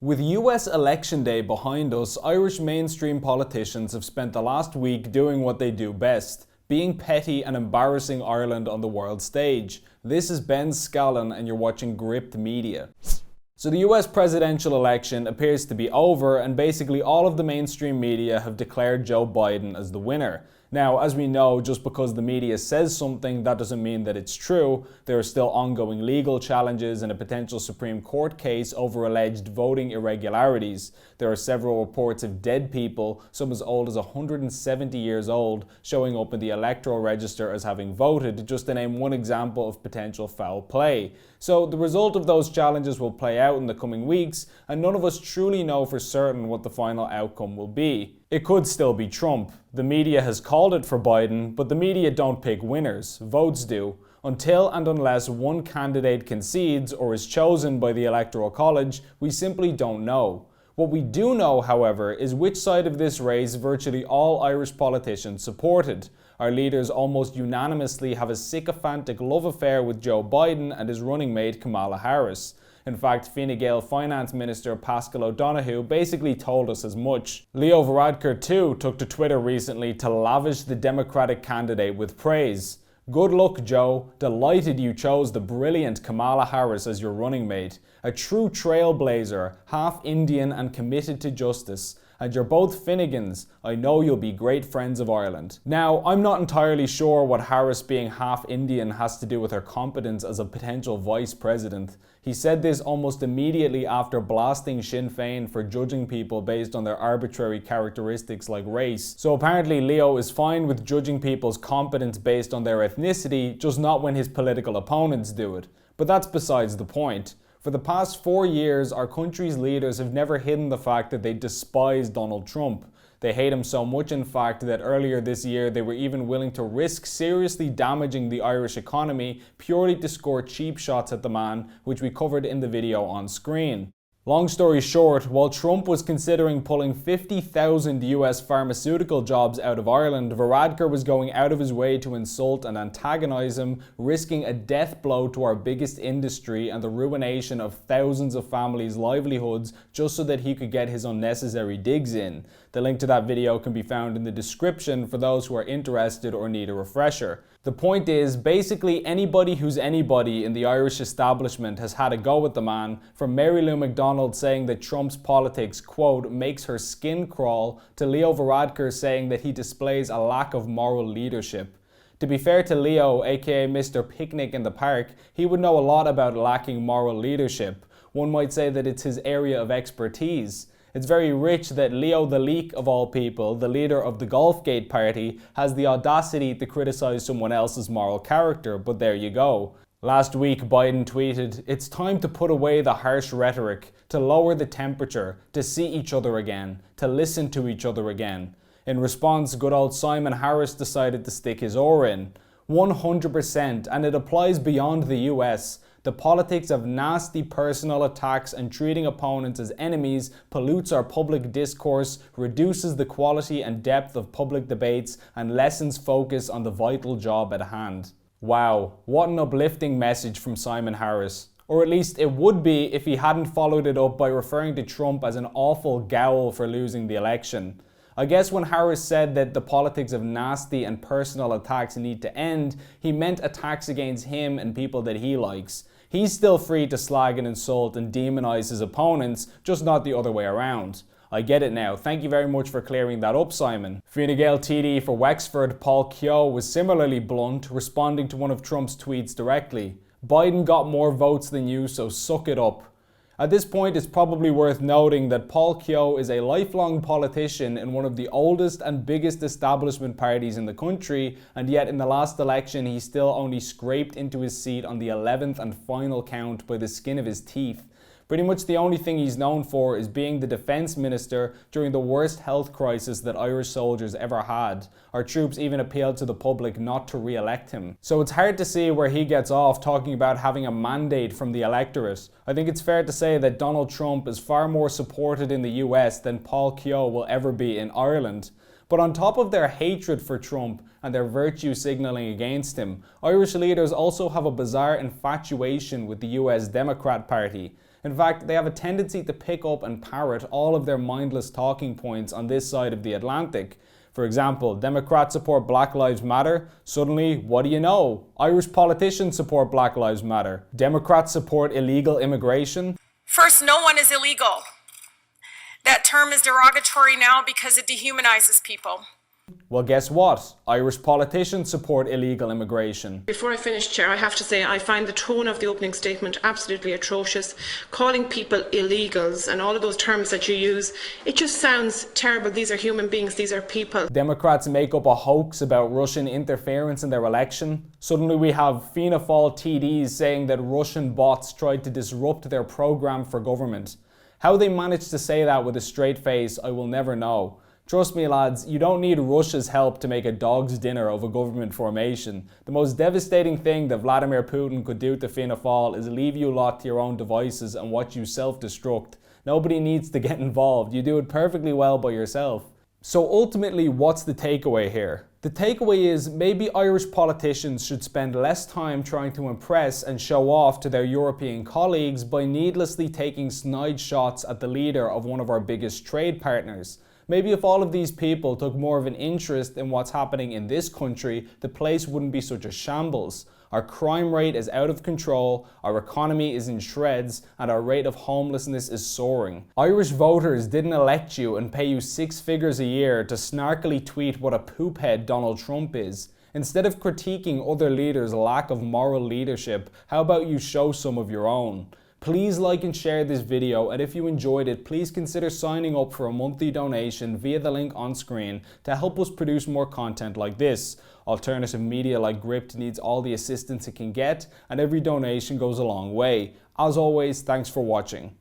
With US election day behind us, Irish mainstream politicians have spent the last week doing what they do best, being petty and embarrassing Ireland on the world stage. This is Ben SCALLAN and you're watching Gript Media. So the US presidential election appears to be over and basically all of the mainstream media have declared Joe Biden as the winner. Now, as we know, just because the media says something, that doesn't mean that it's true. There are still ongoing legal challenges and a potential Supreme Court case over alleged voting irregularities. There are several reports of dead people, some as old as 170 years old, showing up in the electoral register as having voted, just to name one example of potential foul play. So the result of those challenges will play out in the coming weeks, and none of us truly know for certain what the final outcome will be. It could still be Trump. The media has called it for Biden, but the media don't pick winners, votes do. Until and unless one candidate concedes or is chosen by the Electoral College, we simply don't know. What we do know, however, is which side of this race virtually all Irish politicians supported. Our leaders almost unanimously have a sycophantic love affair with Joe Biden and his running mate Kamala Harris. In fact, Fine Gael Finance Minister Paschal O'Donoghue basically told us as much. Leo Varadkar too took to Twitter recently to lavish the Democratic candidate with praise. Good luck, Joe. Delighted you chose the brilliant Kamala Harris as your running mate. A true trailblazer, half Indian and committed to justice. And you're both Finnegans. I know you'll be great friends of Ireland. Now, I'm not entirely sure what Harris being half Indian has to do with her competence as a potential vice president. He said this almost immediately after blasting Sinn Féin for judging people based on their arbitrary characteristics like race. So apparently Leo is fine with judging people's competence based on their ethnicity, just not when his political opponents do it. But that's besides the point. For the past 4 years, our country's leaders have never hidden the fact that they despise Donald Trump. They hate him so much, in fact, that earlier this year they were even willing to risk seriously damaging the Irish economy purely to score cheap shots at the man, which we covered in the video on screen. Long story short, while Trump was considering pulling 50,000 US pharmaceutical jobs out of Ireland, Varadkar was going out of his way to insult and antagonise him, risking a death blow to our biggest industry and the ruination of thousands of families' livelihoods just so that he could get his unnecessary digs in. The link to that video can be found in the description for those who are interested or need a refresher. The point is, basically anybody who's anybody in the Irish establishment has had a go at the man, from Mary Lou McDonald saying that Trump's politics, quote, makes her skin crawl, to Leo Varadkar saying that he displays a lack of moral leadership. To be fair to Leo, aka Mr. Picnic in the Park, he would know a lot about lacking moral leadership. One might say that it's his area of expertise. It's very rich that Leo the Leak, of all people, the leader of the Golfgate party, has the audacity to criticise someone else's moral character, but there you go. Last week, Biden tweeted, "It's time to put away the harsh rhetoric, to lower the temperature, to see each other again, to listen to each other again." In response, good old Simon Harris decided to stick his oar in. 100%, and it applies beyond the US. The politics of nasty personal attacks and treating opponents as enemies pollutes our public discourse, reduces the quality and depth of public debates, and lessens focus on the vital job at hand. Wow, what an uplifting message from Simon Harris. Or at least it would be if he hadn't followed it up by referring to Trump as an awful gowl for losing the election. I guess when Harris said that the politics of nasty and personal attacks need to end, he meant attacks against him and people that he likes. He's still free to slag and insult and demonise his opponents, just not the other way around. I get it now. Thank you very much for clearing that up, Simon. Fine Gael TD for Wexford, Paul Keogh, was similarly blunt, responding to one of Trump's tweets directly. "Biden got more votes than you, so suck it up." At this point, it's probably worth noting that Paul Keogh is a lifelong politician in one of the oldest and biggest establishment parties in the country, and yet in the last election he still only scraped into his seat on the 11th and final count by the skin of his teeth. Pretty much the only thing he's known for is being the defence minister during the worst health crisis that Irish soldiers ever had. Our troops even appealed to the public not to re-elect him. So it's hard to see where he gets off talking about having a mandate from the electorate. I think it's fair to say that Donald Trump is far more supported in the US than Paul Keogh will ever be in Ireland. But on top of their hatred for Trump and their virtue signalling against him, Irish leaders also have a bizarre infatuation with the US Democrat Party. In fact, they have a tendency to pick up and parrot all of their mindless talking points on this side of the Atlantic. For example, Democrats support Black Lives Matter. Suddenly, what do you know? Irish politicians support Black Lives Matter. Democrats support illegal immigration. First, no one is illegal. That term is derogatory now because it dehumanizes people. Well, guess what? Irish politicians support illegal immigration. Before I finish, Chair, I have to say I find the tone of the opening statement absolutely atrocious. Calling people illegals and all of those terms that you use, it just sounds terrible. These are human beings, these are people. Democrats make up a hoax about Russian interference in their election. Suddenly we have Fianna Fáil TDs saying that Russian bots tried to disrupt their programme for government. How they managed to say that with a straight face, I will never know. Trust me lads, you don't need Russia's help to make a dog's dinner of a government formation. The most devastating thing that Vladimir Putin could do to Fianna Fáil is leave you lot to your own devices and watch you self-destruct. Nobody needs to get involved, you do it perfectly well by yourself. So ultimately, what's the takeaway here? The takeaway is maybe Irish politicians should spend less time trying to impress and show off to their European colleagues by needlessly taking snide shots at the leader of one of our biggest trade partners. Maybe if all of these people took more of an interest in what's happening in this country, the place wouldn't be such a shambles. Our crime rate is out of control, our economy is in shreds, and our rate of homelessness is soaring. Irish voters didn't elect you and pay you 6 figures a year to snarkily tweet what a poophead Donald Trump is. Instead of critiquing other leaders' lack of moral leadership, how about you show some of your own? Please like and share this video, and if you enjoyed it, please consider signing up for a monthly donation via the link on screen to help us produce more content like this. Alternative media like Gript needs all the assistance it can get, and every donation goes a long way. As always, thanks for watching.